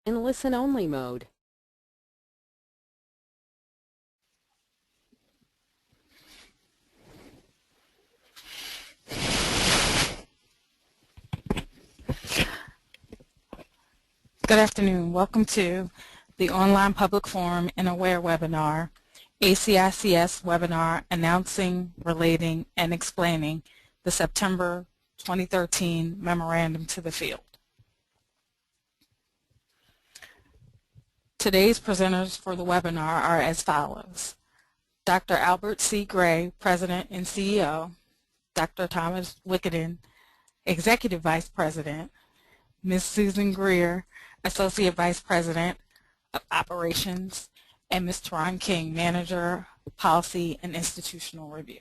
in listen-only mode. Good afternoon. Welcome to the Online Public Forum and Aware webinar, ACICS webinar announcing, relating, and explaining the September 2013 Memorandum to the Field. Today's presenters for the webinar are as follows. Dr. Albert C. Gray, President and CEO, Dr. Thomas Wickenden, Executive Vice President, Ms. Susan Greer, Associate Vice President of Operations, and Ms. Teron King, Manager, Policy and Institutional Review.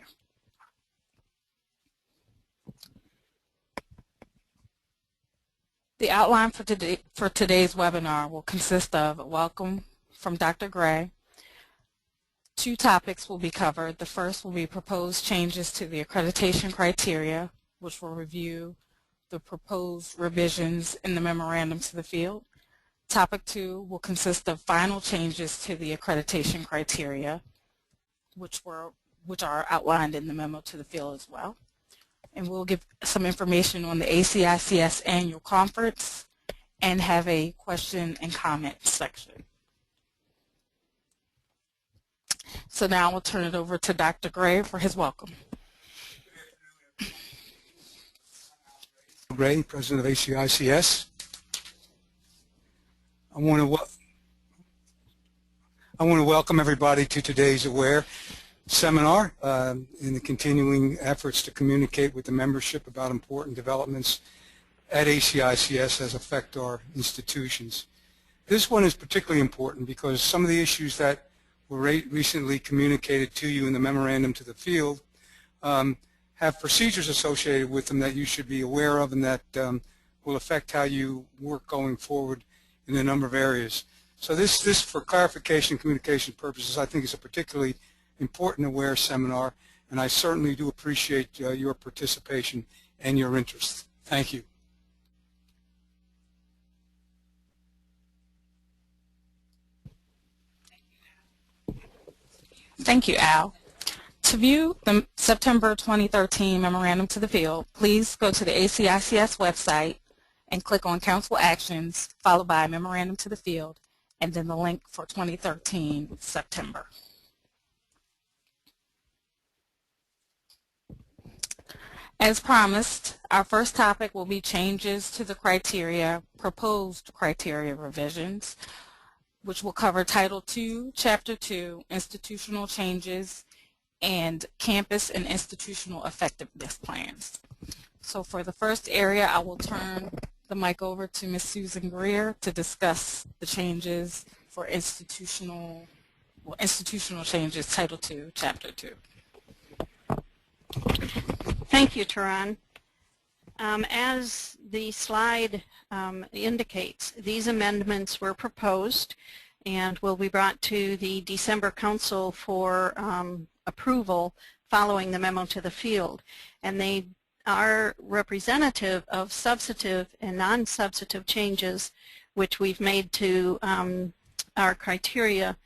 The outline for today's webinar will consist of a welcome from Dr. Gray. Two topics will be covered. The first will be proposed changes to the accreditation criteria, which will review the proposed revisions in the Memorandum to the Field. Topic 2 will consist of final changes to the accreditation criteria, which are outlined in the memo to the field as well. And we'll give some information on the ACICS annual conference and have a question and comment section. So now we'll turn it over to Dr. Gray for his welcome. Gray, President of ACICS. I want to welcome everybody to today's AWARE seminar in the continuing efforts to communicate with the membership about important developments at ACICS as affect our institutions. This one is particularly important because some of the issues that were recently communicated to you in the Memorandum to the Field have procedures associated with them that you should be aware of and that will affect how you work going forward in a number of areas. So this for clarification and communication purposes, I think is a particularly important AWARE seminar, and I certainly do appreciate your participation and your interest. Thank you. Thank you, Al. To view the September 2013 Memorandum to the Field, please go to the ACICS website and click on Council Actions, followed by Memorandum to the Field, and then the link for 2013 September. As promised, our first topic will be changes to the criteria, proposed criteria revisions, which will cover Title II, Chapter 2, Institutional Changes, and Campus and Institutional Effectiveness Plans. So for the first area, I will turn the mic over to Ms. Susan Greer to discuss the changes for institutional changes, Title II, Chapter 2. Thank you, Teron. As the slide indicates, these amendments were proposed and will be brought to the December Council for approval following the memo to the field. And they are representative of substantive and non-substantive changes which we've made to our criteria.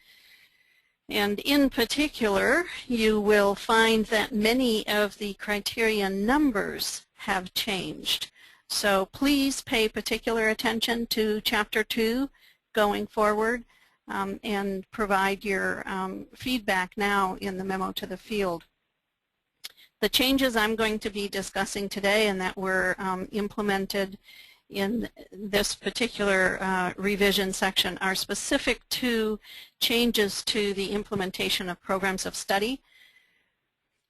And in particular, you will find that many of the criteria numbers have changed. So please pay particular attention to Chapter 2 going forward and provide your feedback now in the memo to the field. The changes I'm going to be discussing today and that were implemented in this particular revision section are specific to changes to the implementation of programs of study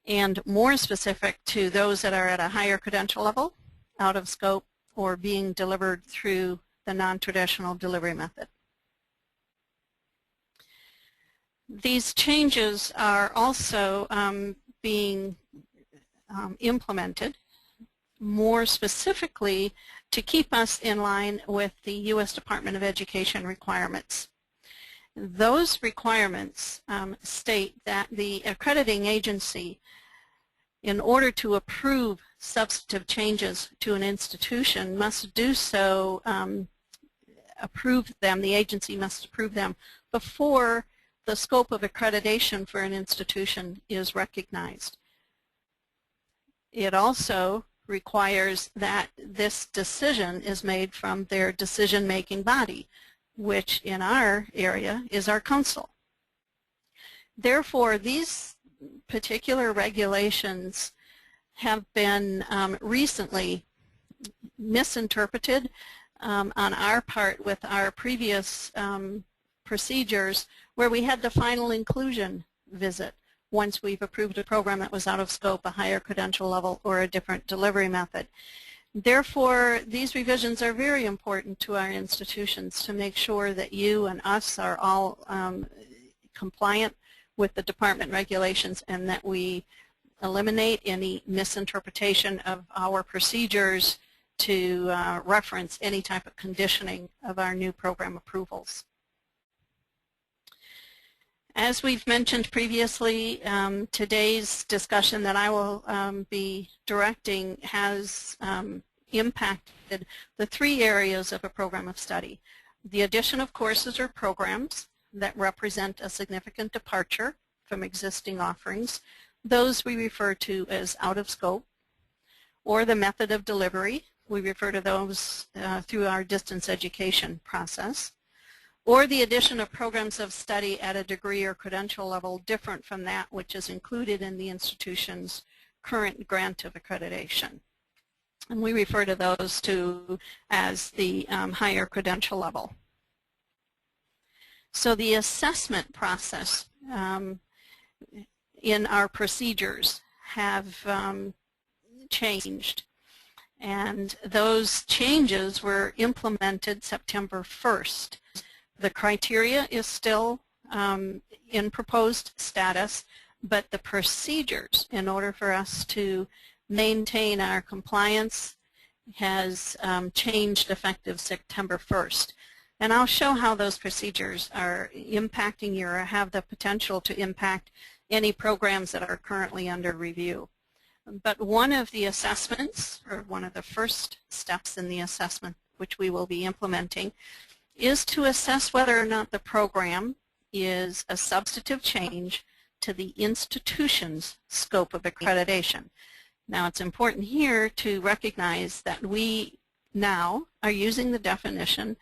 and more specific to those that are at a higher credential level, out of scope, or being delivered through the non-traditional delivery method. These changes are also being implemented more specifically to keep us in line with the U.S. Department of Education requirements. Those requirements state that the accrediting agency, in order to approve substantive changes to an institution, must do so approve them, the agency must approve them before the scope of accreditation for an institution is recognized. It also requires that this decision is made from their decision-making body, which in our area is our council. Therefore, these particular regulations have been recently misinterpreted on our part with our previous procedures, where we had the final inclusion visit once we've approved a program that was out of scope, a higher credential level, or a different delivery method. Therefore, these revisions are very important to our institutions to make sure that you and us are all compliant with the department regulations, and that we eliminate any misinterpretation of our procedures to reference any type of conditioning of our new program approvals. As we've mentioned previously, today's discussion that I will be directing has impacted the three areas of a program of study. The addition of courses or programs that represent a significant departure from existing offerings, those we refer to as out of scope, or the method of delivery, we refer to those through our distance education process, or the addition of programs of study at a degree or credential level different from that which is included in the institution's current grant of accreditation. And we refer to those two as the higher credential level. So the assessment process in our procedures have changed, and those changes were implemented September 1st. The criteria is still in proposed status, but the procedures in order for us to maintain our compliance has changed effective September 1st. And I'll show how those procedures are impacting you or have the potential to impact any programs that are currently under review. But one of the assessments, or one of the first steps in the assessment which we will be implementing, is to assess whether or not the program is a substantive change to the institution's scope of accreditation. Now, it's important here to recognize that we now are using the definition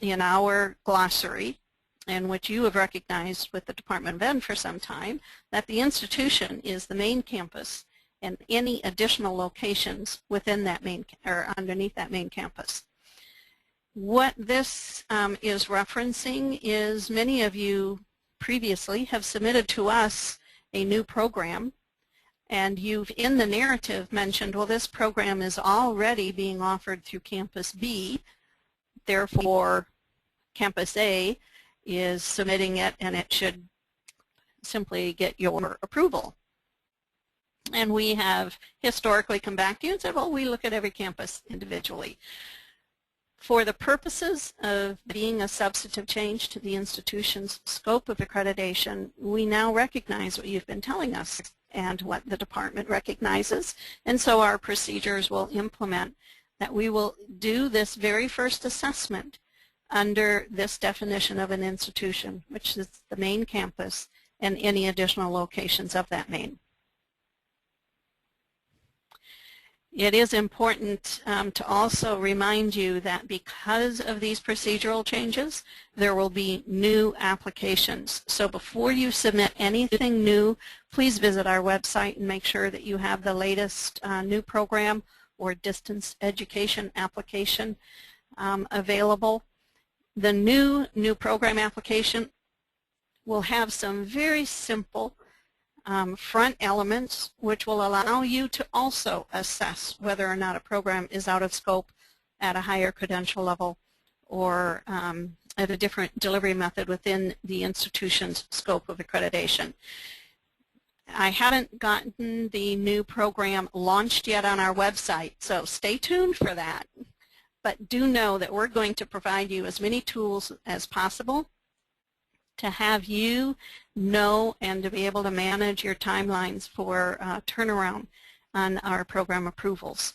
in our glossary, and which you have recognized with the Department of Ed for some time, that the institution is the main campus and any additional locations within that main or underneath that main campus. What this is referencing is many of you previously have submitted to us a new program, and you've in the narrative mentioned, well, this program is already being offered through Campus B, therefore Campus A is submitting it and it should simply get your approval. And we have historically come back to you and said, well, we look at every campus individually. For the purposes of being a substantive change to the institution's scope of accreditation, we now recognize what you've been telling us and what the department recognizes, and so our procedures will implement that we will do this very first assessment under this definition of an institution, which is the main campus and any additional locations of that main. It is important to also remind you that because of these procedural changes, there will be new applications. So before you submit anything new, please visit our website and make sure that you have the latest new program or distance education application available. The new program application will have some very simple front elements which will allow you to also assess whether or not a program is out of scope at a higher credential level or at a different delivery method within the institution's scope of accreditation. I haven't gotten the new program launched yet on our website, so stay tuned for that. But do know that we're going to provide you as many tools as possible to have you know and to be able to manage your timelines for turnaround on our program approvals.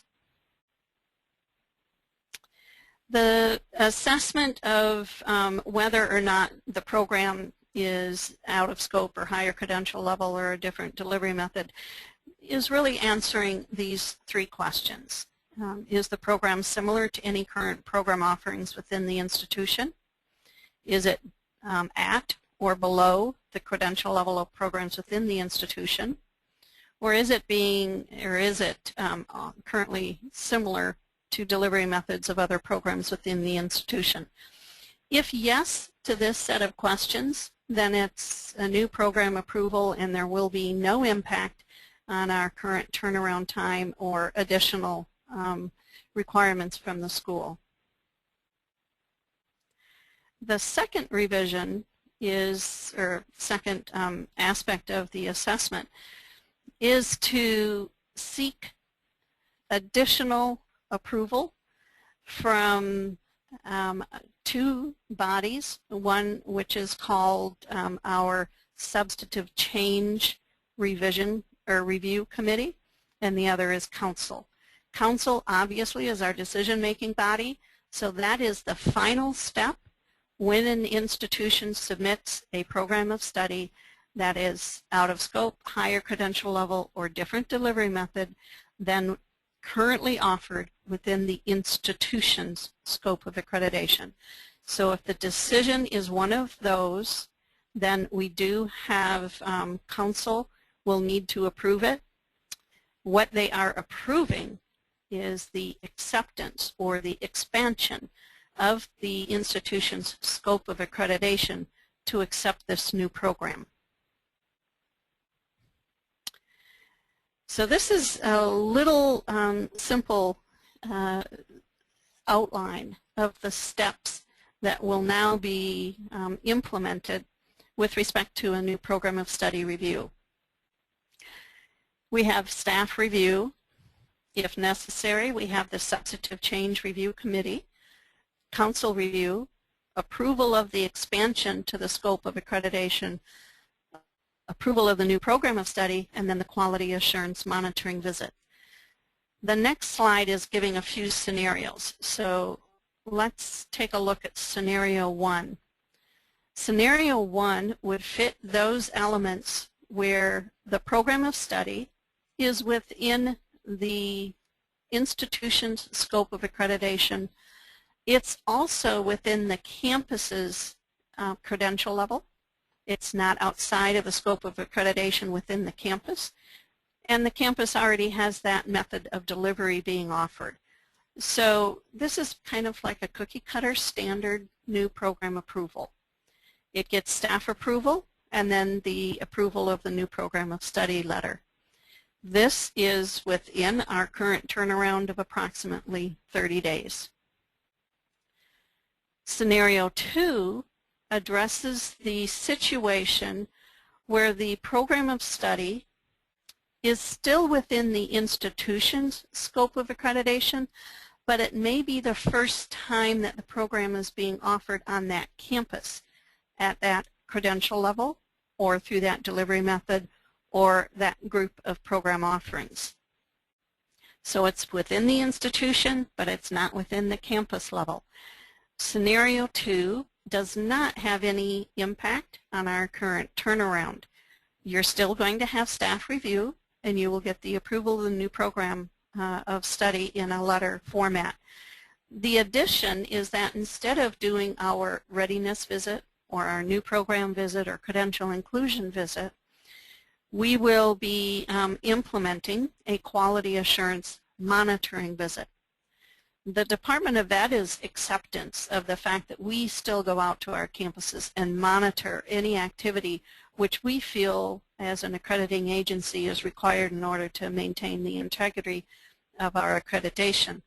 The assessment of whether or not the program is out of scope or higher credential level or a different delivery method is really answering these three questions. Is the program similar to any current program offerings within the institution? Is it at or below the credential level of programs within the institution? Or is it currently similar to delivery methods of other programs within the institution? If yes to this set of questions, then it's a new program approval and there will be no impact on our current turnaround time or additional requirements from the school. The second revision is, or second aspect of the assessment, is to seek additional approval from two bodies, one which is called our Substantive Change Revision or Review Committee, and the other is Council. Council obviously is our decision-making body, so that is the final step when an institution submits a program of study that is out of scope, higher credential level, or different delivery method than currently offered within the institution's scope of accreditation. So if the decision is one of those, then we do have council will need to approve it. What they are approving is the acceptance or the expansion of the institution's scope of accreditation to accept this new program. So this is a little simple outline of the steps that will now be implemented with respect to a new program of study review. We have staff review. If necessary, we have the Substantive Change Review Committee, council review, approval of the expansion to the scope of accreditation, approval of the new program of study, and then the quality assurance monitoring visit. The next slide is giving a few scenarios. So let's take a look at scenario one. Scenario one would fit those elements where the program of study is within the institution's scope of accreditation. It's also within the campus's credential level. It's not outside of the scope of accreditation within the campus. And the campus already has that method of delivery being offered. So this is kind of like a cookie cutter standard new program approval. It gets staff approval and then the approval of the new program of study letter. This is within our current turnaround of approximately 30 days. Scenario two addresses the situation where the program of study is still within the institution's scope of accreditation, but it may be the first time that the program is being offered on that campus at that credential level or through that delivery method or that group of program offerings. So it's within the institution, but it's not within the campus level. Scenario two does not have any impact on our current turnaround. You're still going to have staff review, and you will get the approval of the new program of study in a letter format. The addition is that instead of doing our readiness visit or our new program visit or credential inclusion visit, we will be implementing a quality assurance monitoring visit. The Department of Ed is acceptance of the fact that we still go out to our campuses and monitor any activity which we feel as an accrediting agency is required in order to maintain the integrity of our accreditation.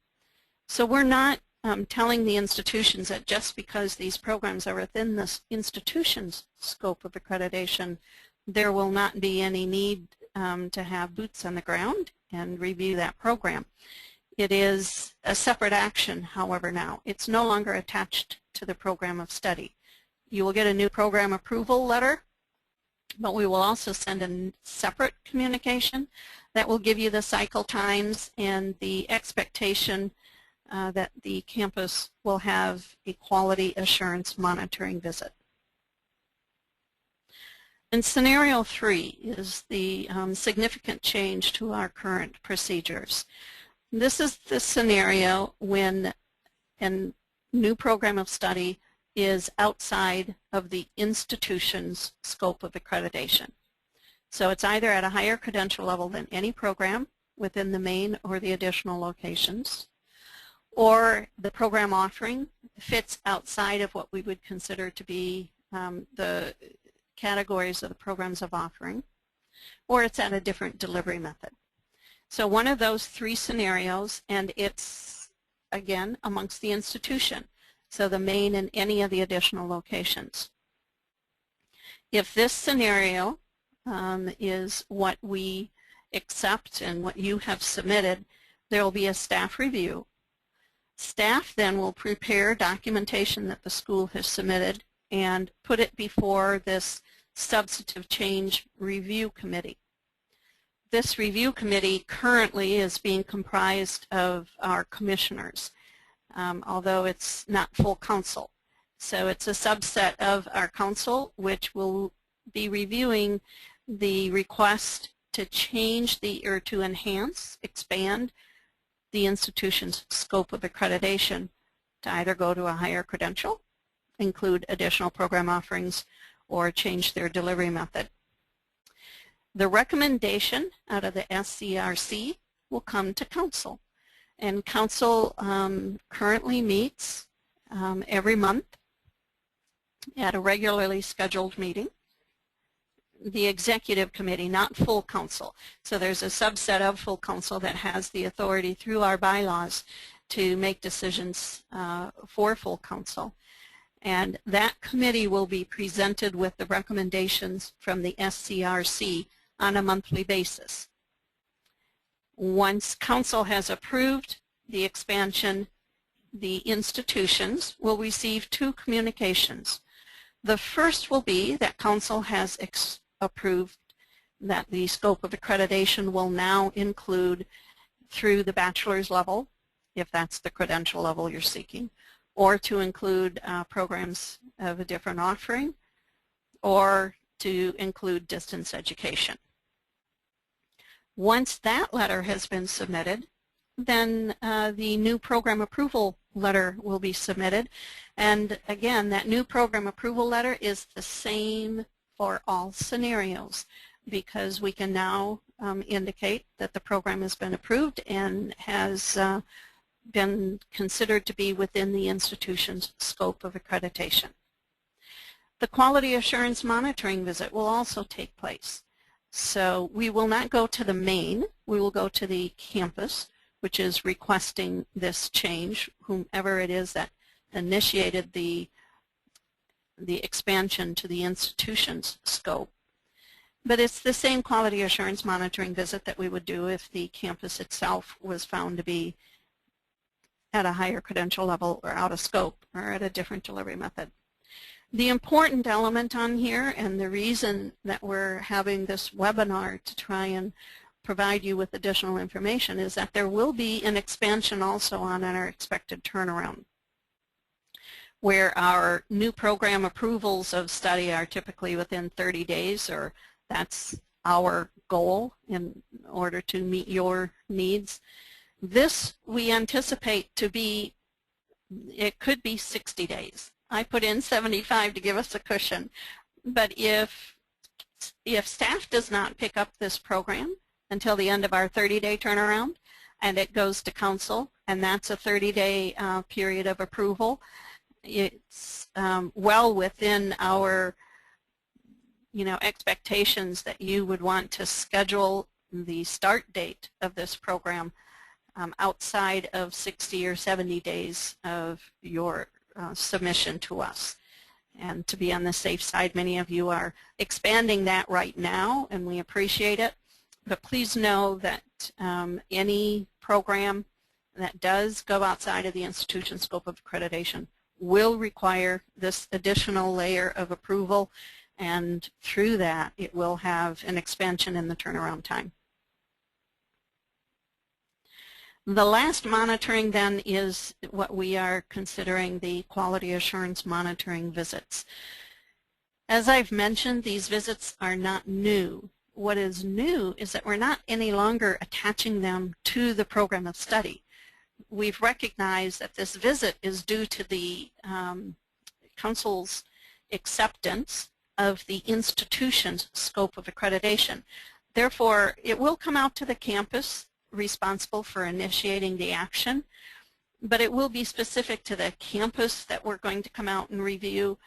So we're not telling the institutions that just because these programs are within the institution's scope of accreditation, there will not be any need to have boots on the ground and review that program. It is a separate action, however, now. It's no longer attached to the program of study. You will get a new program approval letter, but we will also send a separate communication that will give you the cycle times and the expectation that the campus will have a quality assurance monitoring visit. And scenario 3 is the significant change to our current procedures. This is the scenario when a new program of study is outside of the institution's scope of accreditation. So it's either at a higher credential level than any program within the main or the additional locations, or the program offering fits outside of what we would consider to be the categories of the programs of offering, or it's at a different delivery method. So one of those 3 scenarios, and it's, again, amongst the institution, so the main and any of the additional locations. If this scenario is what we accept and what you have submitted, there will be a staff review. Staff then will prepare documentation that the school has submitted and put it before this substantive change review committee. This review committee currently is being comprised of our commissioners, although it's not full council. So it's a subset of our council which will be reviewing the request to change or to enhance, expand the institution's scope of accreditation to either go to a higher credential, include additional program offerings, or change their delivery method. The recommendation out of the SCRC will come to council, and council currently meets every month at a regularly scheduled meeting. The executive committee, not full council. So there's a subset of full council that has the authority through our bylaws to make decisions for full council. And that committee will be presented with the recommendations from the SCRC on a monthly basis. Once council has approved the expansion, the institutions will receive 2 communications. The first will be that council has approved that the scope of accreditation will now include through the bachelor's level, if that's the credential level you're seeking, or to include programs of a different offering, or to include distance education. Once that letter has been submitted, then the new program approval letter will be submitted. And again, that new program approval letter is the same for all scenarios, because we can now indicate that the program has been approved and has been considered to be within the institution's scope of accreditation. The quality assurance monitoring visit will also take place. So we will not go to the main, we will go to the campus, which is requesting this change, whomever it is that initiated the expansion to the institution's scope. But it's the same quality assurance monitoring visit that we would do if the campus itself was found to be at a higher credential level or out of scope or at a different delivery method. The important element on here, and the reason that we're having this webinar to try and provide you with additional information, is that there will be an expansion also on our expected turnaround, where our new program approvals of study are typically within 30 days, or that's our goal in order to meet your needs. This we anticipate to be, it could be 60 days. I put in 75 to give us a cushion. But if staff does not pick up this program until the end of our 30-day turnaround, and it goes to council, and that's a 30-day period of approval, it's well within our expectations that you would want to schedule the start date of this program outside of 60 or 70 days of your submission to us. And to be on the safe side, many of you are expanding that right now, and we appreciate it. But please know that any program that does go outside of the institution's scope of accreditation will require this additional layer of approval, and through that it will have an expansion in the turnaround time. The last monitoring then is what we are considering the quality assurance monitoring visits. As I've mentioned, these visits are not new. What is new is that we're not any longer attaching them to the program of study. We've recognized that this visit is due to the Council's acceptance of the institution's scope of accreditation. Therefore, it will come out to the campus responsible for initiating the action, but it will be specific to the campus that we're going to come out and review,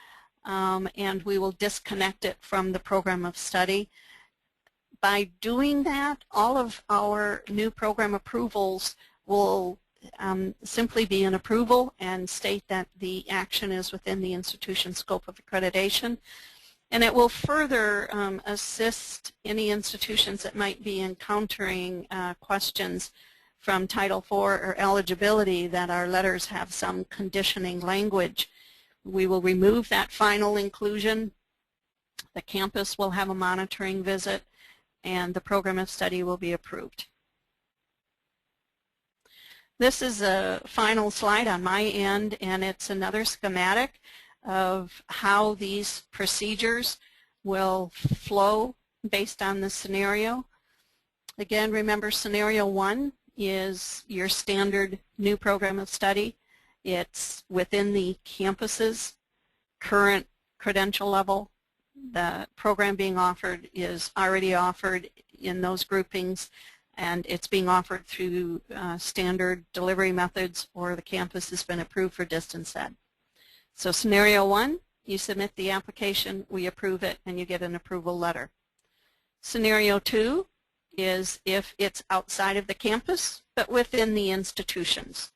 and we will disconnect it from the program of study. By doing that, all of our new program approvals will simply be an approval and state that the action is within the institution's scope of accreditation. And it will further assist any institutions that might be encountering questions from Title IV or eligibility that our letters have some conditioning language. We will remove that final inclusion. The campus will have a monitoring visit, and the program of study will be approved. This is a final slide on my end, and it's another schematic of how these procedures will flow based on the scenario. Again, remember, scenario 1 is your standard new program of study. It's within the campus's current credential level. The program being offered is already offered in those groupings, and it's being offered through standard delivery methods, or the campus has been approved for distance ed. So scenario 1, you submit the application, we approve it, and you get an approval letter. Scenario 2 is if it's outside of the campus, but within the institutions.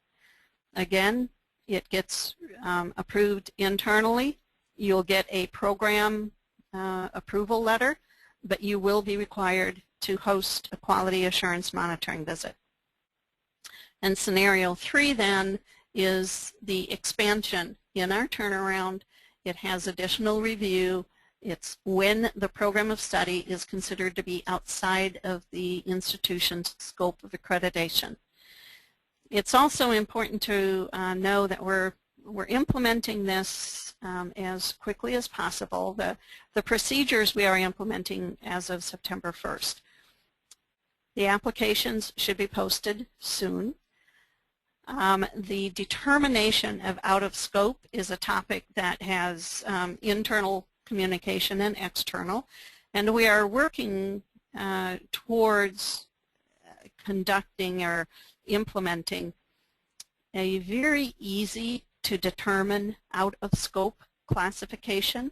Again, it gets approved internally. You'll get a program approval letter, but you will be required to host a quality assurance monitoring visit. And scenario 3 then is the expansion. In our turnaround, it has additional review. It's when the program of study is considered to be outside of the institution's scope of accreditation. It's also important to know that we're implementing this as quickly as possible. The procedures we are implementing as of September 1st. The applications should be posted soon. The determination of out of scope is a topic that has internal communication and external, and we are working towards conducting or implementing a very easy to determine out of scope classification,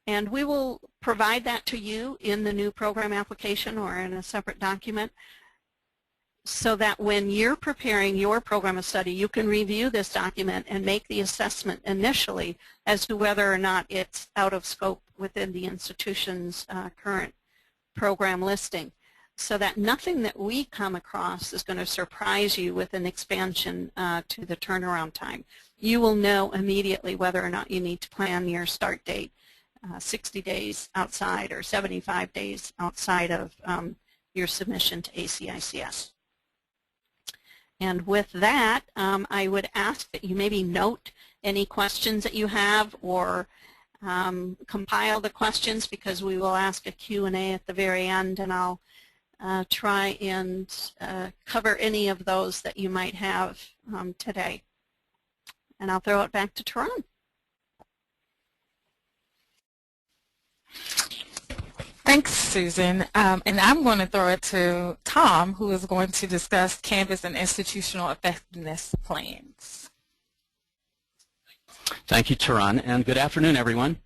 and we will provide that to you in the new program application or in a separate document, so that when you're preparing your program of study, you can review this document and make the assessment initially as to whether or not it's out of scope within the institution's current program listing, so that nothing that we come across is going to surprise you with an expansion to the turnaround time. You will know immediately whether or not you need to plan your start date 60 days outside or 75 days outside of your submission to ACICS. And with that, I would ask that you maybe note any questions that you have, or compile the questions, because we will ask a Q&A at the very end, and I'll try and cover any of those that you might have today. And I'll throw it back to Teron. Thanks, Susan. And I'm going to throw it to Tom, who is going to discuss campus and institutional effectiveness plans. Thank you, Teron, and good afternoon, everyone.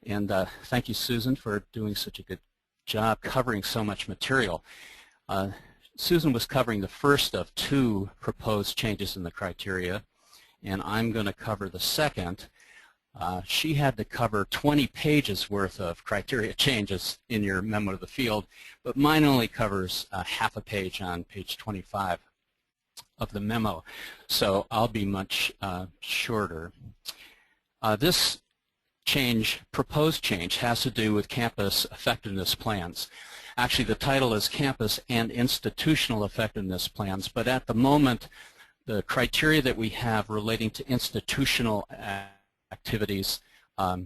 And thank you, Susan, for doing such a good job covering so much material. Susan was covering the first of 2 proposed changes in the criteria, and I'm going to cover the second. She had to cover 20 pages worth of criteria changes in your memo to the field, but mine only covers half a page on page 25 of the memo, so I'll be much shorter. This change, proposed change, has to do with campus effectiveness plans. Actually, the title is Campus and Institutional Effectiveness Plans, but at the moment, the criteria that we have relating to institutional activities are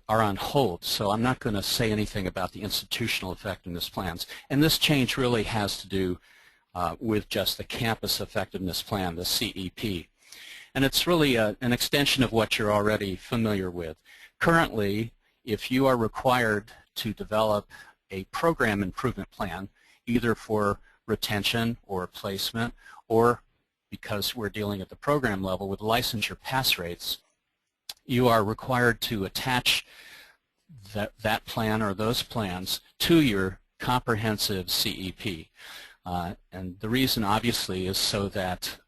on hold, so I'm not going to say anything about the institutional effectiveness plans. And this change really has to do with just the campus effectiveness plan, the CEP. And it's really an extension of what you're already familiar with. Currently, if you are required to develop a program improvement plan, either for retention or placement, or because we're dealing at the program level with licensure pass rates, you are required to attach that plan or those plans to your comprehensive CEP. And the reason, obviously, is so that,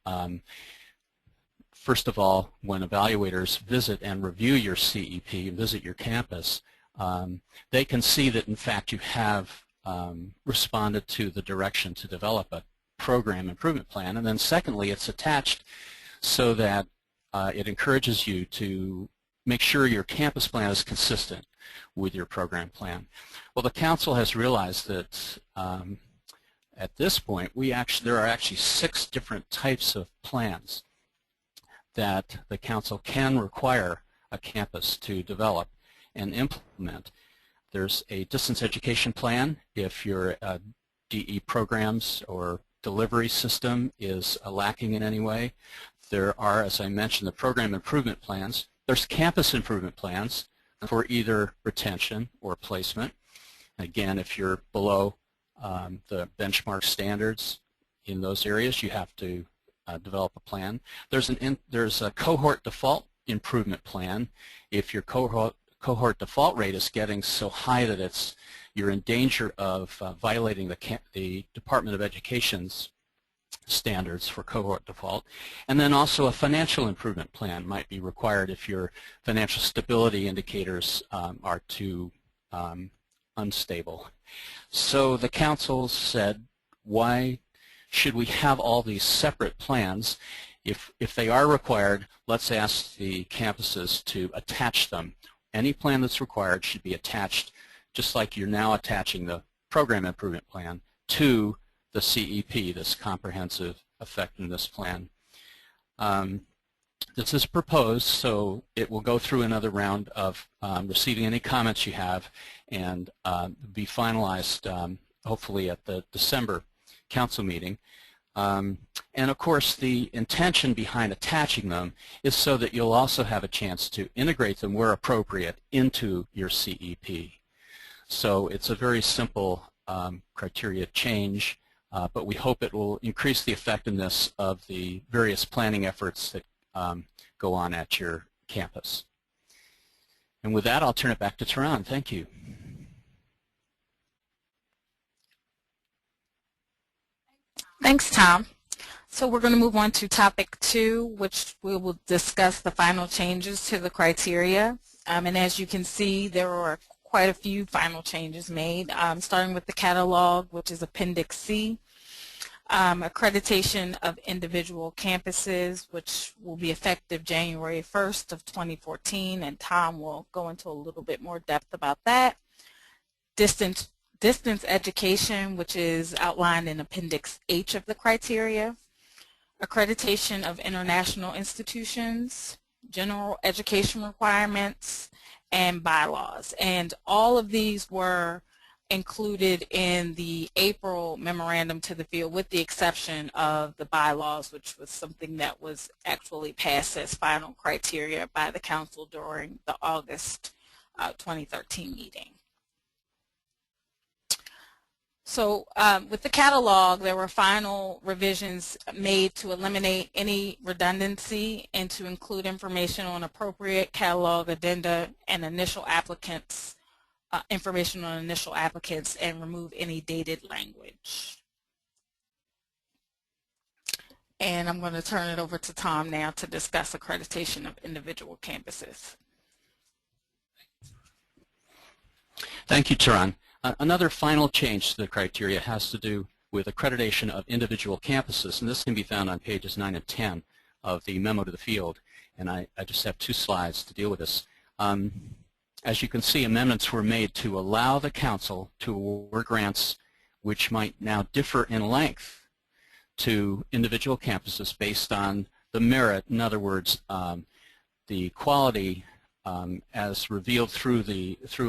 first of all, when evaluators visit and review your CEP, visit your campus, they can see that, in fact, you have responded to the direction to develop a program improvement plan. And then secondly, it's attached so that it encourages you to make sure your campus plan is consistent with your program plan. Well, the Council has realized that at this point, there are actually 6 different types of plans that the Council can require a campus to develop and implement. There's a distance education plan if your DE programs or delivery system is lacking in any way. There are, as I mentioned, the program improvement plans. There's campus improvement plans for either retention or placement. Again, if you're below the benchmark standards in those areas, you have to develop a plan. There's a cohort default improvement plan. If your cohort default rate is getting so high that you're in danger of violating the Department of Education's standards for cohort default. And then also a financial improvement plan might be required if your financial stability indicators are too unstable. So the Council said, why should we have all these separate plans? If they are required, let's ask the campuses to attach them. Any plan that's required should be attached, just like you're now attaching the program improvement plan, to the CEP, this comprehensive effectiveness plan. This is proposed, so it will go through another round of receiving any comments you have and be finalized hopefully at the December Council meeting. And of course, the intention behind attaching them is so that you'll also have a chance to integrate them where appropriate into your CEP. So it's a very simple criteria change, but we hope it will increase the effectiveness of the various planning efforts that go on at your campus. And with that, I'll turn it back to Taran. Thank you. Thanks, Tom. So we're going to move on to topic 2, which we will discuss the final changes to the criteria. And as you can see, there are quite a few final changes made, starting with the catalog, which is Appendix C. Accreditation of individual campuses, which will be effective January 1st of 2014, and Tom will go into a little bit more depth about that. Distance education, which is outlined in Appendix H of the criteria. Accreditation of international institutions, general education requirements, and bylaws. And all of these were included in the April memorandum to the field, with the exception of the bylaws, which was something that was actually passed as final criteria by the Council during the August 2013 meeting. So with the catalog, there were final revisions made to eliminate any redundancy and to include information on appropriate catalog addenda and initial applicants, information on initial applicants, and remove any dated language. And I'm going to turn it over to Tom now to discuss accreditation of individual campuses. Thank you, Taran. Another final change to the criteria has to do with accreditation of individual campuses, and this can be found on pages 9 and 10 of the memo to the field, and I just have 2 slides to deal with this. as you can see, amendments were made to allow the Council to award grants which might now differ in length to individual campuses based on the merit, in other words, the quality as revealed through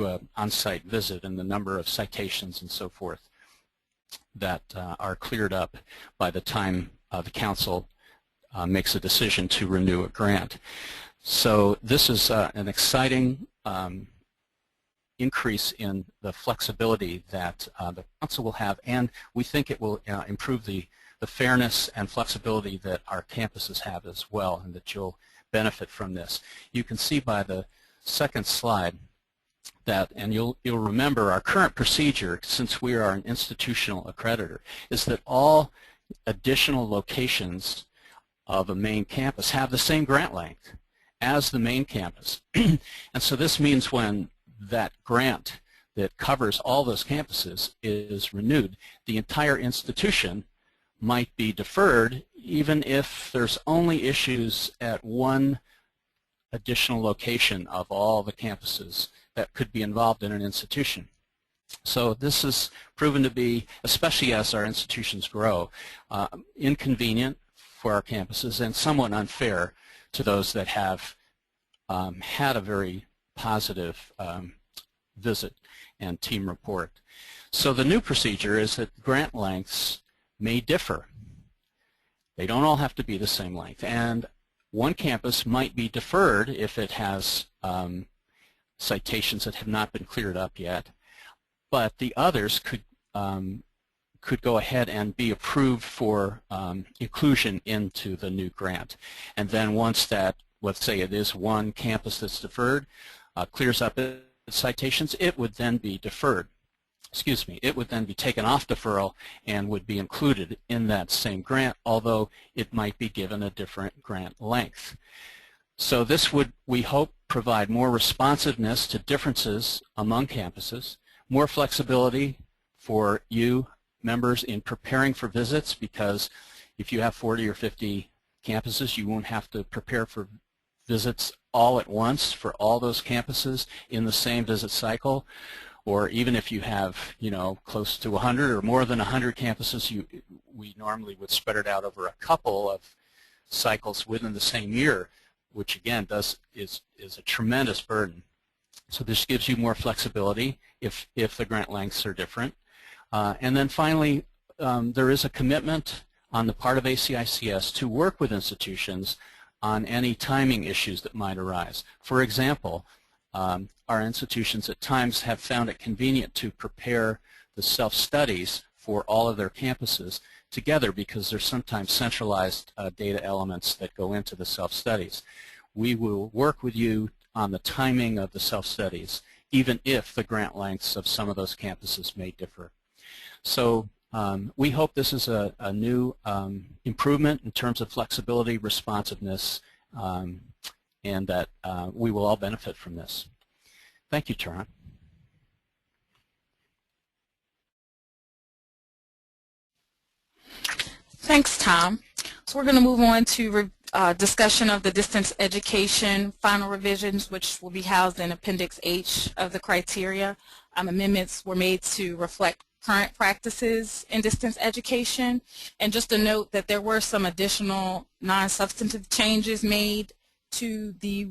an on-site visit and the number of citations and so forth that are cleared up by the time the Council makes a decision to renew a grant. So this is an exciting increase in the flexibility that the Council will have, and we think it will improve the fairness and flexibility that our campuses have as well, and that you'll benefit from this. You can see by the second slide that, and you'll remember our current procedure, since we are an institutional accreditor, is that all additional locations of a main campus have the same grant length as the main campus. And so this means when that grant that covers all those campuses is renewed, the entire institution might be deferred even if there's only issues at one additional location of all the campuses that could be involved in an institution. So this is proven to be, especially as our institutions grow, inconvenient for our campuses and somewhat unfair to those that have had a very positive visit and team report. So the new procedure is that grant lengths may differ. They don't all have to be the same length, and one campus might be deferred if it has citations that have not been cleared up yet, but the others could go ahead and be approved for inclusion into the new grant. And then once that, let's say it is one campus that's deferred, clears up its citations, it would then be deferred. Excuse me, it would then be taken off deferral and would be included in that same grant, although it might be given a different grant length. So this would, we hope, provide more responsiveness to differences among campuses, more flexibility for you members in preparing for visits, because if you have 40 or 50 campuses, you won't have to prepare for visits all at once for all those campuses in the same visit cycle. Or even if you have, close to 100 or more than 100 campuses, we normally would spread it out over a couple of cycles within the same year, which again is a tremendous burden. So this gives you more flexibility if the grant lengths are different. And then finally, there is a commitment on the part of ACICS to work with institutions on any timing issues that might arise. For example, our institutions at times have found it convenient to prepare the self-studies for all of their campuses together because there's sometimes centralized data elements that go into the self-studies. We will work with you on the timing of the self-studies, even if the grant lengths of some of those campuses may differ. So we hope this is a new improvement in terms of flexibility, responsiveness, and that we will all benefit from this. Thank you, Turan. Thanks, Tom. So we're going to move on to discussion of the distance education final revisions, which will be housed in Appendix H of the criteria. Amendments were made to reflect current practices in distance education. And just a note that there were some additional non-substantive changes made to the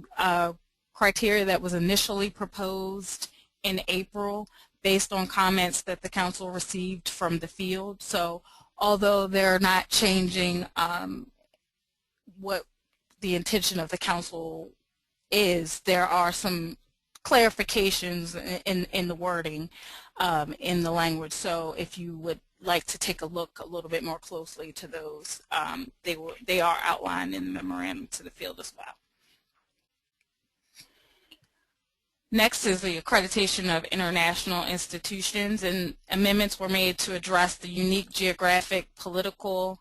criteria that was initially proposed in April based on comments that the Council received from the field. So although they're not changing what the intention of the Council is, there are some clarifications in the wording in the language. So if you would like to take a look a little bit more closely to those, they are outlined in the memorandum to the field as well. Next is the accreditation of international institutions, and amendments were made to address the unique geographic, political,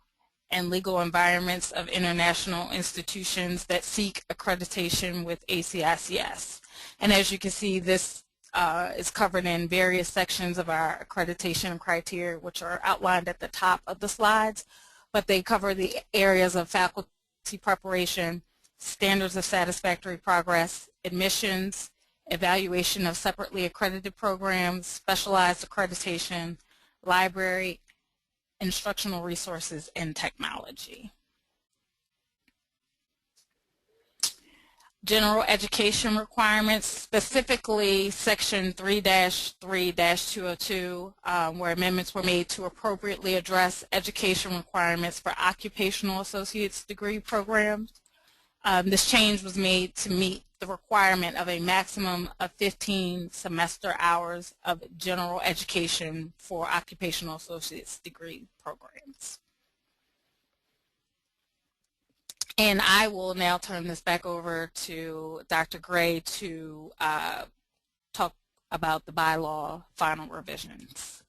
and legal environments of international institutions that seek accreditation with ACICS. And as you can see, this is covered in various sections of our accreditation criteria, which are outlined at the top of the slides, but they cover the areas of faculty preparation, standards of satisfactory progress, admissions, evaluation of separately accredited programs, specialized accreditation, library, instructional resources, and technology. General education requirements, specifically Section 3-3-202, where amendments were made to appropriately address education requirements for occupational associate's degree programs. This change was made to meet the requirement of a maximum of 15 semester hours of general education for occupational associate's degree programs. And I will now turn this back over to Dr. Gray to talk about the bylaw final revisions.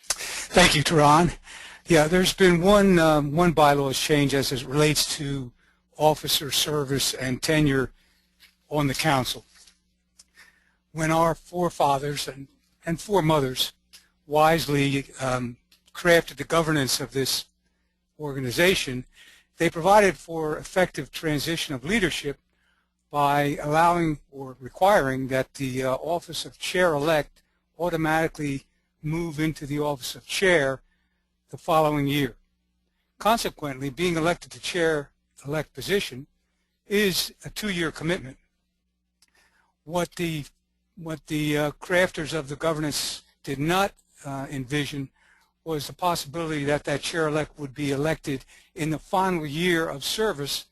Thank you, Taran. Yeah, there's been one bylaws change as it relates to officer service and tenure on the council. When our forefathers and foremothers wisely crafted the governance of this organization, they provided for effective transition of leadership by allowing or requiring that the office of chair-elect automatically move into the office of chair the following year. Consequently, being elected to chair-elect position is a 2-year commitment. What the crafters of the governance did not envision was the possibility that that chair-elect would be elected in the final year of service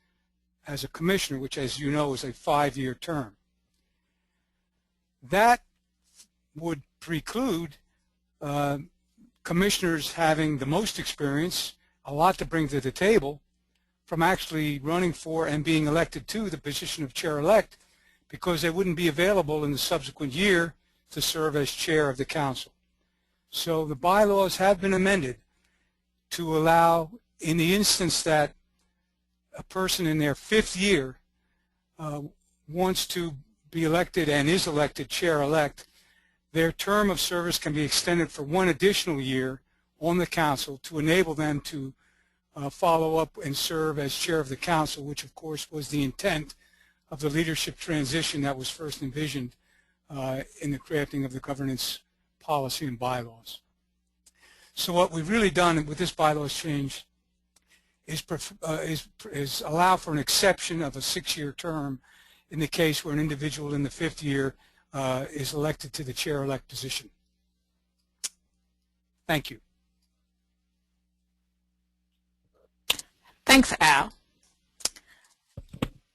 as a commissioner, which, as you know, is a 5-year term. That would preclude commissioners having the most experience, a lot to bring to the table, from actually running for and being elected to the position of chair-elect, because they wouldn't be available in the subsequent year to serve as chair of the council. So the bylaws have been amended to allow, in the instance that a person in their 5th year wants to be elected and is elected chair-elect, their term of service can be extended for 1 additional year on the council to enable them to follow up and serve as chair of the council, which of course was the intent of the leadership transition that was first envisioned in the crafting of the governance policy and bylaws. So what we've really done with this bylaws change is allow for an exception of a 6-year term in the case where an individual in the 5th year is elected to the chair-elect position. Thank you. Thanks, Al.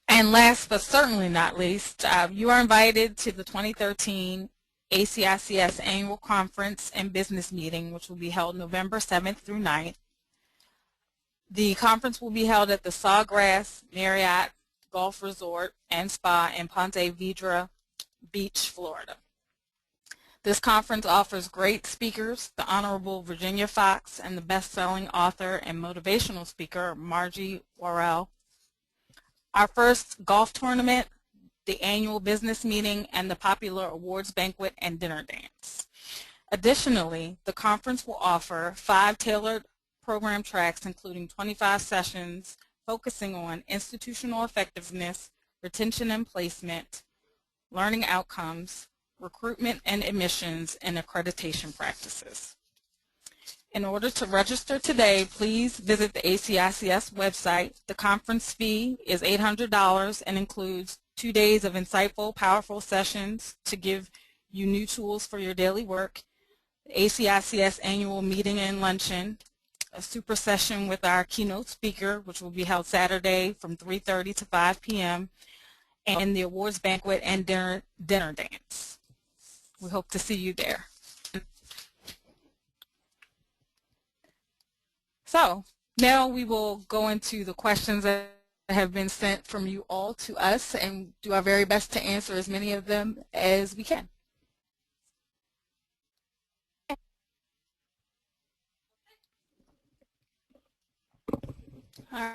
And last but certainly not least, you are invited to the 2013 ACICS Annual Conference and Business Meeting, which will be held November 7th through 9th. The conference will be held at the Sawgrass Marriott Golf Resort and Spa in Ponte Vedra Beach, Florida. This conference offers great speakers, the Honorable Virginia Fox and the best-selling author and motivational speaker, Margie Worrell. Our first golf tournament, the annual business meeting, and the popular awards banquet and dinner dance. Additionally, the conference will offer 5 tailored program tracks, including 25 sessions focusing on institutional effectiveness, retention and placement, learning outcomes, recruitment and admissions, and accreditation practices. In order to register today, please visit the ACICS website. The conference fee is $800 and includes 2 days of insightful, powerful sessions to give you new tools for your daily work, the ACICS annual meeting and luncheon, a super session with our keynote speaker, which will be held Saturday from 3:30 to 5 p.m., and the awards banquet and dinner dance. We hope to see you there. So now we will go into the questions that have been sent from you all to us and do our very best to answer as many of them as we can. All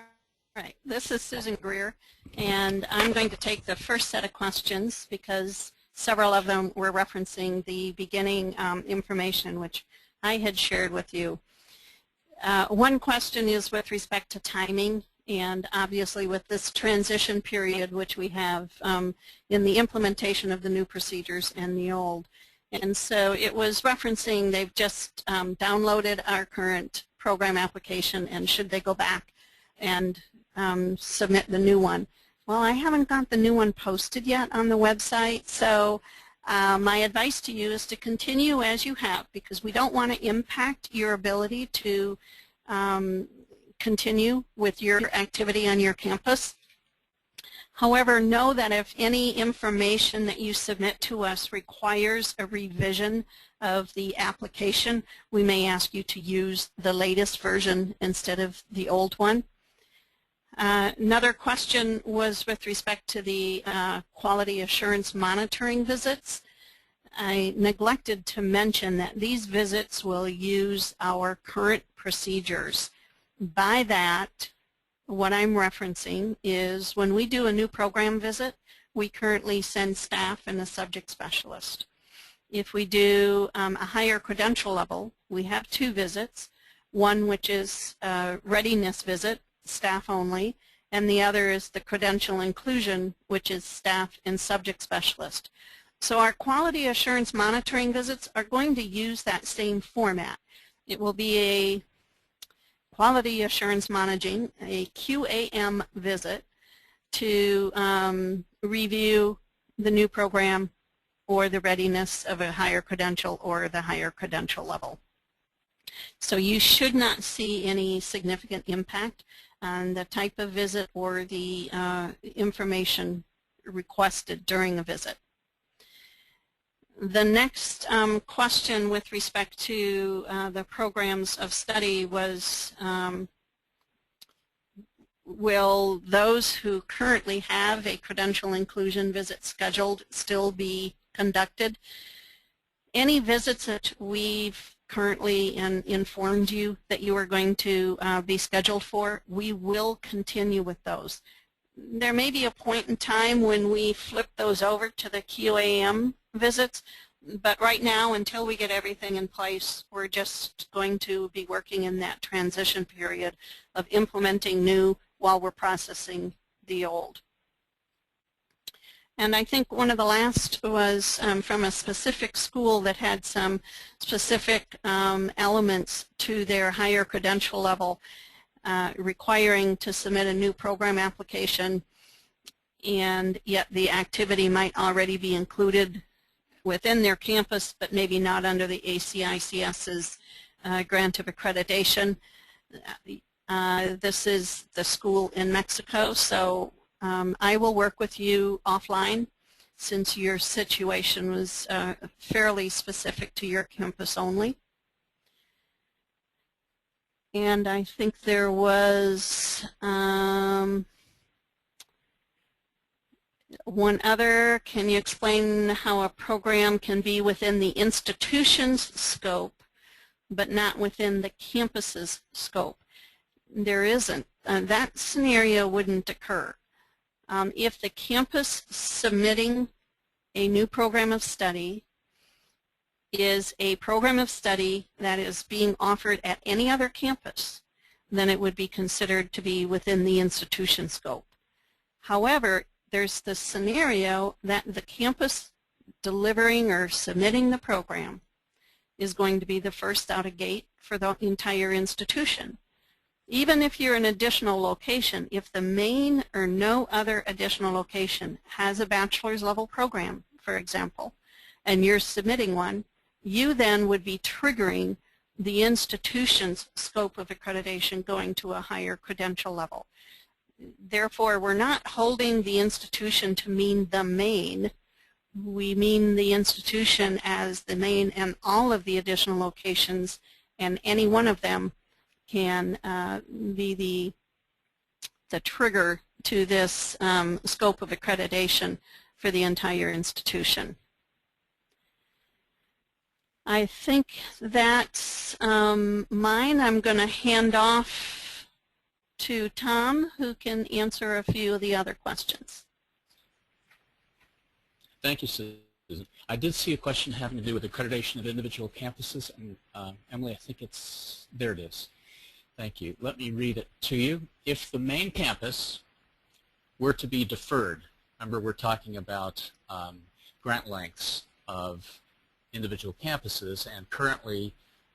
right, this is Susan Greer, and I'm going to take the first set of questions because several of them were referencing the beginning information which I had shared with you. One question is with respect to timing And obviously with this transition period which we have in the implementation of the new procedures and the old. And so it was referencing they've just downloaded our current program application, and should they go back and submit the new one. Well, I haven't got the new one posted yet on the website, so my advice to you is to continue as you have, because we don't want to impact your ability to continue with your activity on your campus. However, know that if any information that you submit to us requires a revision of the application, we may ask you to use the latest version instead of the old one. Another question was with respect to the quality assurance monitoring visits. I neglected to mention that these visits will use our current procedures. By that, what I'm referencing is when we do a new program visit, we currently send staff and a subject specialist. If we do a higher credential level, we have 2 visits, one which is a readiness visit, staff only, and the other is the credential inclusion, which is staff and subject specialist. So our quality assurance monitoring visits are going to use that same format. It will be a quality assurance monitoring, a QAM visit to review the new program or the readiness of a higher credential or the higher credential level. So you should not see any significant impact on the type of visit or the information requested during a visit. The next question with respect to the programs of study was, will those who currently have a credential inclusion visit scheduled still be conducted? Any visits that we've currently informed you that you are going to be scheduled for, we will continue with those. There may be a point in time when we flip those over to the QAM visits, but right now, until we get everything in place, we're just going to be working in that transition period of implementing new while we're processing the old. And I think one of the last was from a specific school that had some specific elements to their higher credential level requiring to submit a new program application, and yet the activity might already be included within their campus, but maybe not under the ACICS's grant of accreditation. This is the school in Mexico, so I will work with you offline since your situation was fairly specific to your campus only. And I think there was one other. Can you explain how a program can be within the institution's scope but not within the campus's scope? There isn't. That scenario wouldn't occur. If the campus submitting a new program of study is a program of study that is being offered at any other campus, then it would be considered to be within the institution scope. However, there's the scenario that the campus delivering or submitting the program is going to be the first out of gate for the entire institution. Even if you're an additional location, if the main or no other additional location has a bachelor's level program, for example, and you're submitting one, you then would be triggering the institution's scope of accreditation going to a higher credential level. Therefore, we're not holding the institution to mean the main. We mean the institution as the main, and all of the additional locations, and any one of them can be the trigger to this scope of accreditation for the entire institution. I think that's mine. I'm going to hand off to Tom, who can answer a few of the other questions. Thank you, Susan. I did see a question having to do with accreditation of individual campuses, and Emily, I think there it is. Thank you. Let me read it to you. If the main campus were to be deferred, remember we're talking about grant lengths of individual campuses, and currently,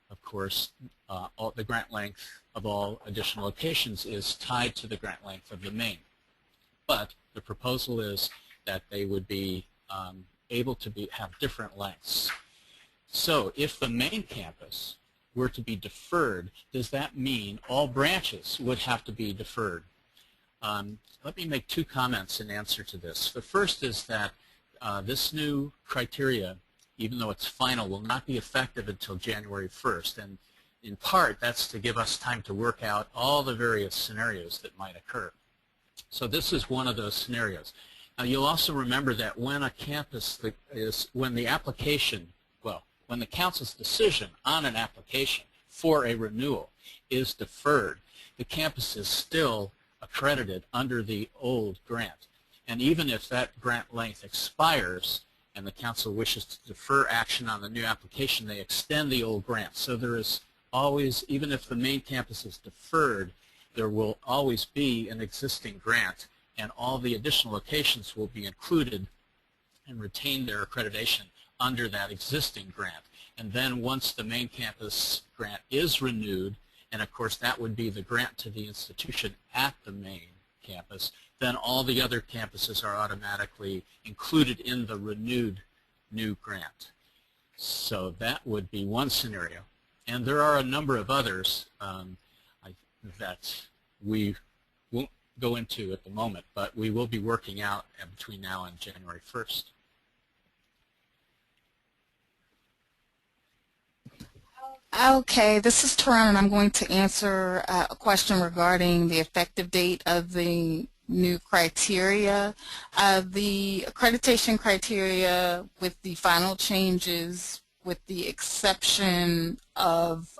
of course, the grant length of all additional locations is tied to the grant length of the main. But the proposal is that they would be able to have different lengths. So if the main campus were to be deferred, does that mean all branches would have to be deferred? Let me make two comments in answer to this. The first is that this new criteria, even though it's final, will not be effective until January 1st. And in part, that's to give us time to work out all the various scenarios that might occur. So this is one of those scenarios. Now, you'll also remember that when a campus when the council's decision on an application for a renewal is deferred, the campus is still accredited under the old grant. And even if that grant length expires and the council wishes to defer action on the new application, they extend the old grant. So there is always, even if the main campus is deferred, there will always be an existing grant, and all the additional locations will be included and retain their accreditation under that existing grant. And then once the main campus grant is renewed, and of course that would be the grant to the institution at the main campus, then all the other campuses are automatically included in the renewed new grant. So that would be one scenario. And there are a number of others that we won't go into at the moment, but we will be working out between now and January 1st. Okay, this is Taran, and I'm going to answer a question regarding the effective date of the new criteria. The accreditation criteria with the final changes, with the exception of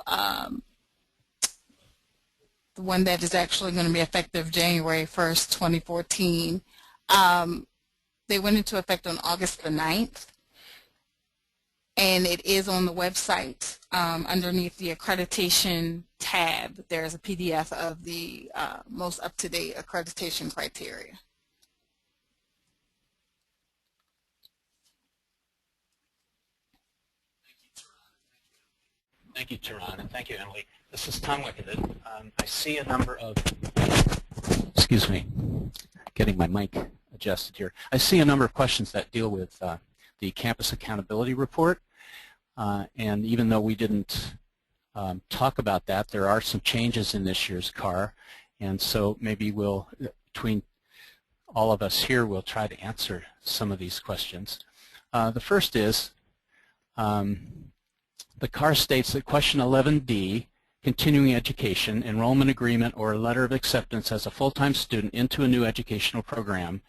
the one that is actually going to be effective January 1st, 2014, they went into effect on August the 9th. And it is on the website underneath the accreditation tab. There's a PDF of the most up-to-date accreditation criteria. Thank you, Taran, and thank you, Emily. This is Tom Wickenden. I see a number of, excuse me, getting my mic adjusted here. I see a number of questions that deal with the Campus Accountability Report. And even though we didn't talk about that, there are some changes in this year's CAR. And so maybe we'll, between all of us here, we'll try to answer some of these questions. The first is, the CAR states that question 11D, continuing education, enrollment agreement, or a letter of acceptance as a full-time student into a new educational program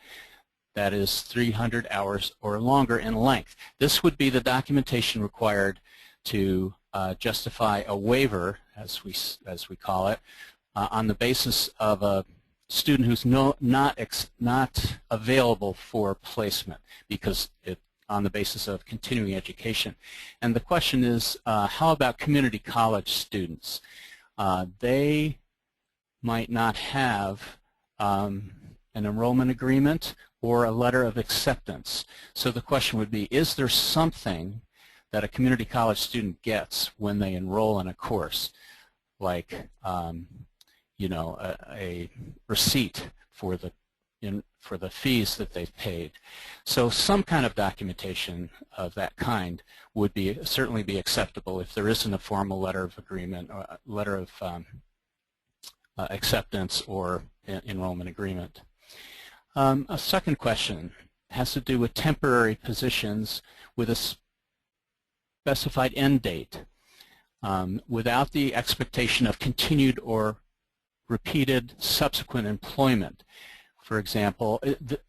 that is 300 hours or longer in length. This would be the documentation required to justify a waiver, as we call it, on the basis of a student who's not available for placement, because on the basis of continuing education. And the question is, how about community college students? They might not have an enrollment agreement or a letter of acceptance. So the question would be, is there something that a community college student gets when they enroll in a course, like you know, a receipt for the fees that they've paid? So some kind of documentation of that kind would certainly be acceptable if there isn't a formal letter of agreement or a letter of acceptance or enrollment agreement. A second question has to do with temporary positions with a specified end date without the expectation of continued or repeated subsequent employment. For example,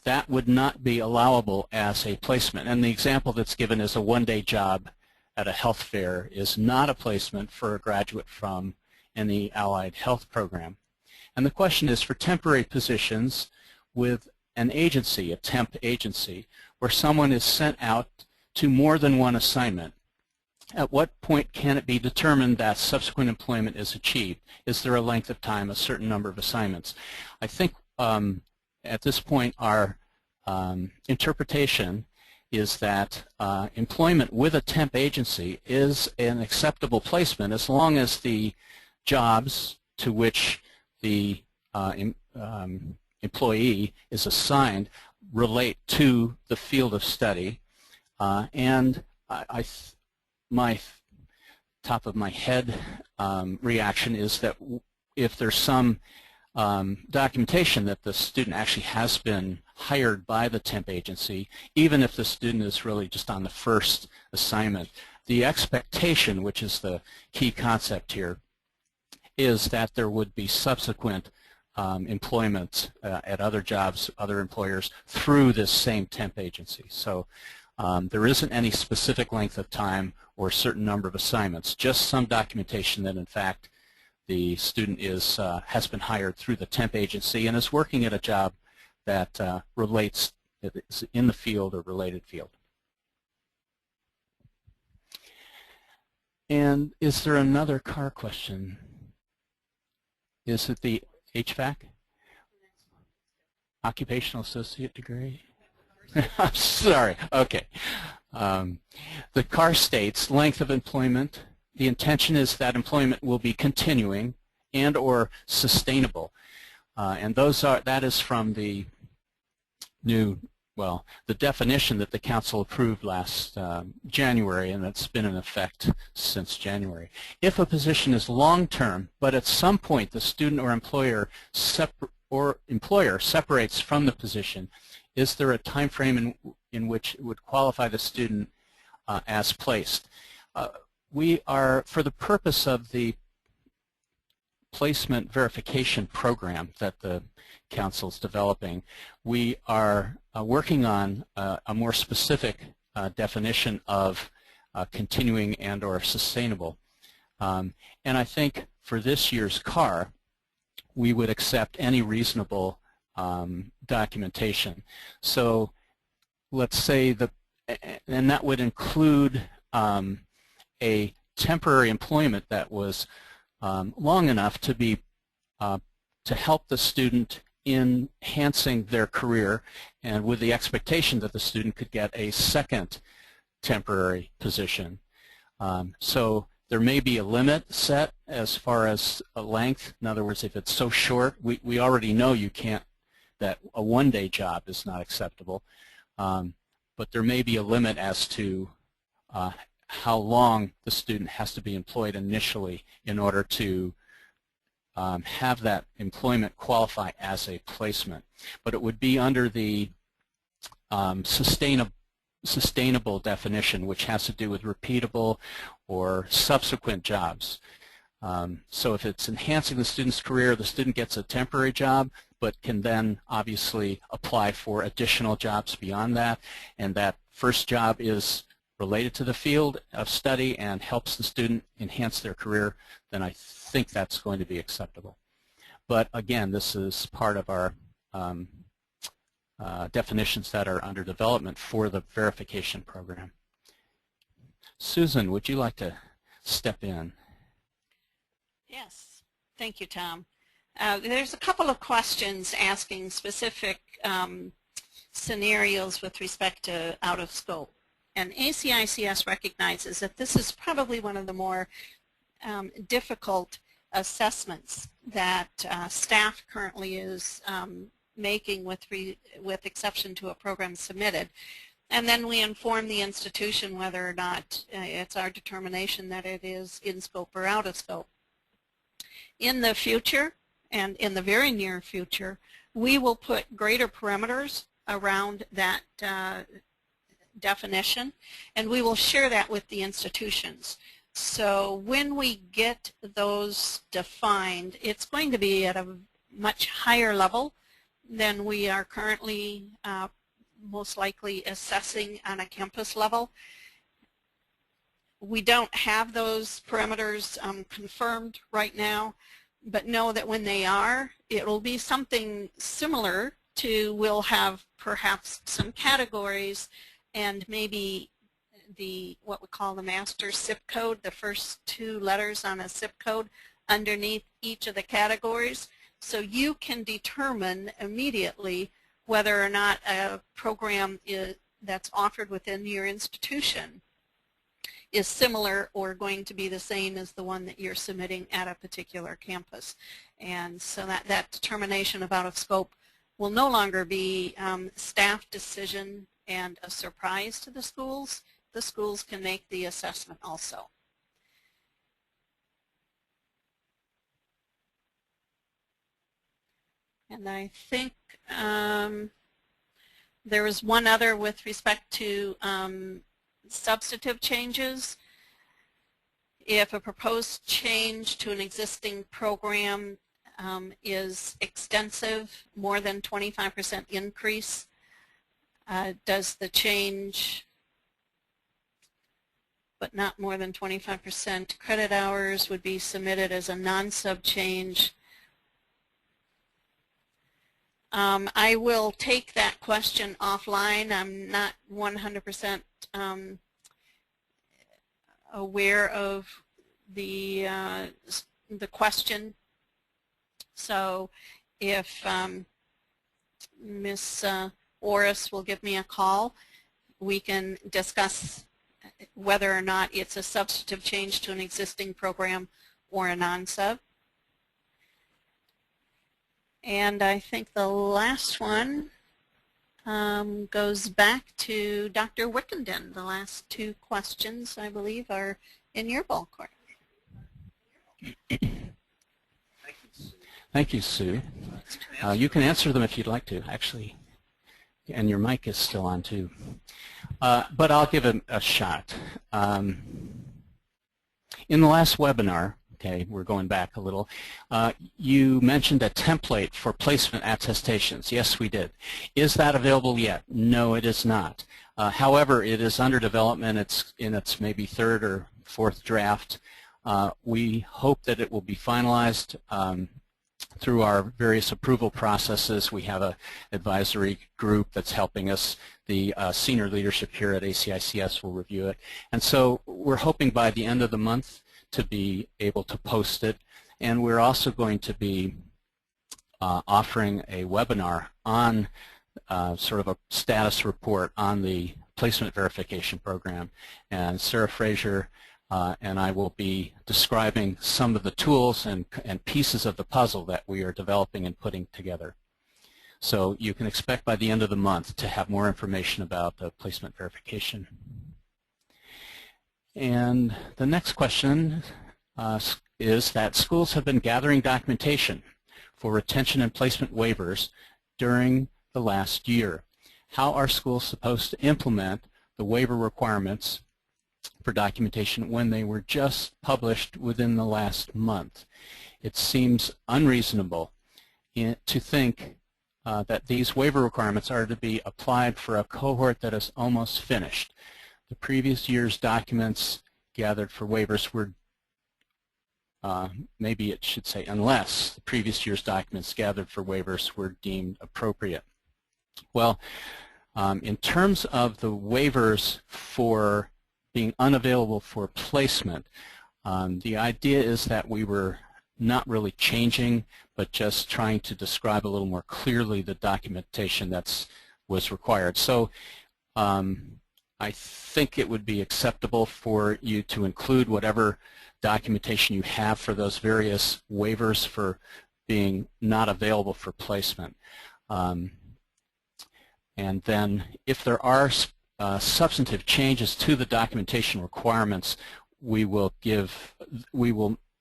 that would not be allowable as a placement. And the example that's given is a one-day job at a health fair is not a placement for a graduate from any allied health program. And the question is, for temporary positions with an agency, a temp agency, where someone is sent out to more than one assignment, At what point can it be determined that subsequent employment is achieved? Is there a length of time, a certain number of assignments? I think at this point our interpretation is that employment with a temp agency is an acceptable placement as long as the jobs to which the employee is assigned relate to the field of study. And my top of my head reaction is that if there's some documentation that the student actually has been hired by the temp agency, even if the student is really just on the first assignment, the expectation, which is the key concept here, is that there would be subsequent employment at other jobs, other employers, through this same temp agency. So there isn't any specific length of time or a certain number of assignments, just some documentation that in fact the student has been hired through the temp agency and is working at a job that relates, is in the field or related field. And is there another CAR question? Is it the HVAC? Occupational Associate degree? I'm sorry. Okay. The CAR states length of employment. The intention is that employment will be continuing and or sustainable. And that is from the new, well, the definition that the Council approved last January, and that's been in effect since January. If a position is long-term, but at some point the student or employer separates from the position, is there a time frame in which it would qualify the student as placed? We are, for the purpose of the placement verification program that the Council is developing, we are working on a more specific definition of continuing and or sustainable. And I think for this year's CAR, we would accept any reasonable documentation. So let's say and that would include a temporary employment that was long enough to be to help the student in enhancing their career, and with the expectation that the student could get a second temporary position. So there may be a limit set as far as a length. In other words, if it's so short, we already know you can't, that a one-day job is not acceptable. But there may be a limit as to how long the student has to be employed initially in order to have that employment qualify as a placement. But it would be under the sustainable definition, which has to do with repeatable or subsequent jobs. So if it's enhancing the student's career, the student gets a temporary job, but can then obviously apply for additional jobs beyond that, and that first job is related to the field of study and helps the student enhance their career, then I think that's going to be acceptable. But again, this is part of our definitions that are under development for the verification program. Susan, would you like to step in? Yes, thank you, Tom. There's a couple of questions asking specific scenarios with respect to out of scope. And ACICS recognizes that this is probably one of the more difficult assessments that staff currently is making with exception to a program submitted. And then we inform the institution whether or not it's our determination that it is in scope or out of scope. In the future, and in the very near future, we will put greater parameters around that definition, and we will share that with the institutions. So when we get those defined, it's going to be at a much higher level than we are currently most likely assessing on a campus level. We don't have those parameters confirmed right now, but know that when they are, it will be something similar to, we'll have perhaps some categories and maybe what we call the master SIP code, the first 2 letters on a SIP code underneath each of the categories. So you can determine immediately whether or not a program that's offered within your institution is similar or going to be the same as the one that you're submitting at a particular campus. And so that determination of out of scope will no longer be staff decision and a surprise to the schools. The schools can make the assessment also. And I think there was one other with respect to substantive changes. If a proposed change to an existing program is extensive, more than 25% increase, does the change, but not more than 25% credit hours, would be submitted as a non-sub change. I will take that question offline. I'm not 100% aware of the question. So if Ms. Orris will give me a call, we can discuss whether or not it's a substantive change to an existing program or a non-sub. And I think the last one goes back to Dr. Wickenden. The last 2 questions, I believe, are in your ballpark. Thank you, Sue. You can answer them if you'd like to, actually. And your mic is still on, too. But I'll give it a shot. In the last webinar, okay, we're going back a little, you mentioned a template for placement attestations. Yes, we did. Is that available yet? No, it is not. However, it is under development. It's in its maybe 3rd or 4th draft. We hope that it will be finalized through our various approval processes. We have an advisory group that's helping us. The senior leadership here at ACICS will review it. And so we're hoping by the end of the month to be able to post it. And we're also going to be offering a webinar on sort of a status report on the placement verification program. And Sarah Frazier and I will be describing some of the tools and pieces of the puzzle that we are developing and putting together. So you can expect by the end of the month to have more information about the placement verification. And the next question is that schools have been gathering documentation for retention and placement waivers during the last year. How are schools supposed to implement the waiver requirements for documentation when they were just published within the last month? It seems unreasonable to think that these waiver requirements are to be applied for a cohort that is almost finished. The previous year's documents gathered for waivers were, maybe it should say unless the previous year's documents gathered for waivers were deemed appropriate. Well, in terms of the waivers for being unavailable for placement, the idea is that we were not really changing, but just trying to describe a little more clearly the documentation that was required. So I think it would be acceptable for you to include whatever documentation you have for those various waivers for being not available for placement. And then if there are substantive changes to the documentation requirements, we will give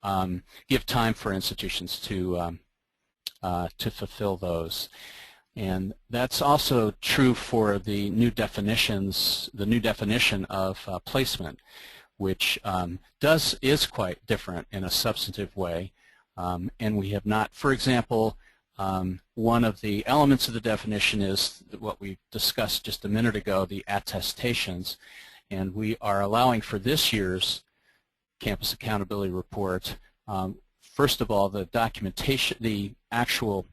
time for institutions to fulfill those. And that's also true for the new definitions, the new definition of placement, which is quite different in a substantive way. And we have not, for example, one of the elements of the definition is what we discussed just a minute ago, the attestations. And we are allowing for this year's Campus Accountability Report, first of all, the documentation, the actual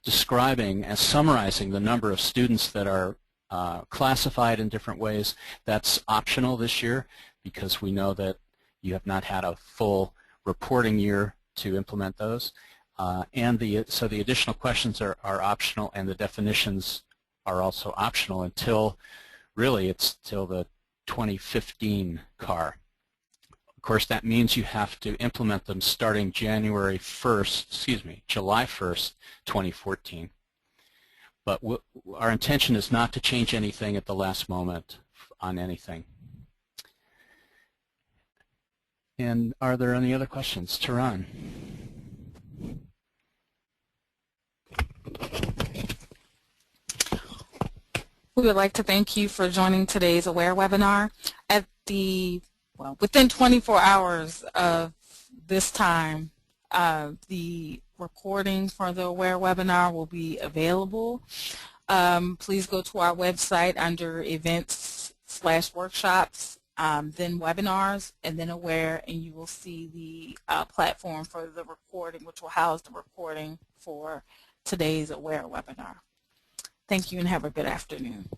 describing and summarizing the number of students that are classified in different ways. That's optional this year because we know that you have not had a full reporting year to implement those. So the additional questions are optional, and the definitions are also optional until, really, it's till the 2015 CAR. Of course, that means you have to implement them starting July 1st, 2014. But our intention is not to change anything at the last moment on anything. And are there any other questions? Taran. We would like to thank you for joining today's AWARE webinar. Within 24 hours of this time, the recording for the AWARE webinar will be available. Please go to our website under events/workshops, then webinars, and then AWARE, and you will see the platform for the recording, which will house the recording for today's AWARE webinar. Thank you and have a good afternoon.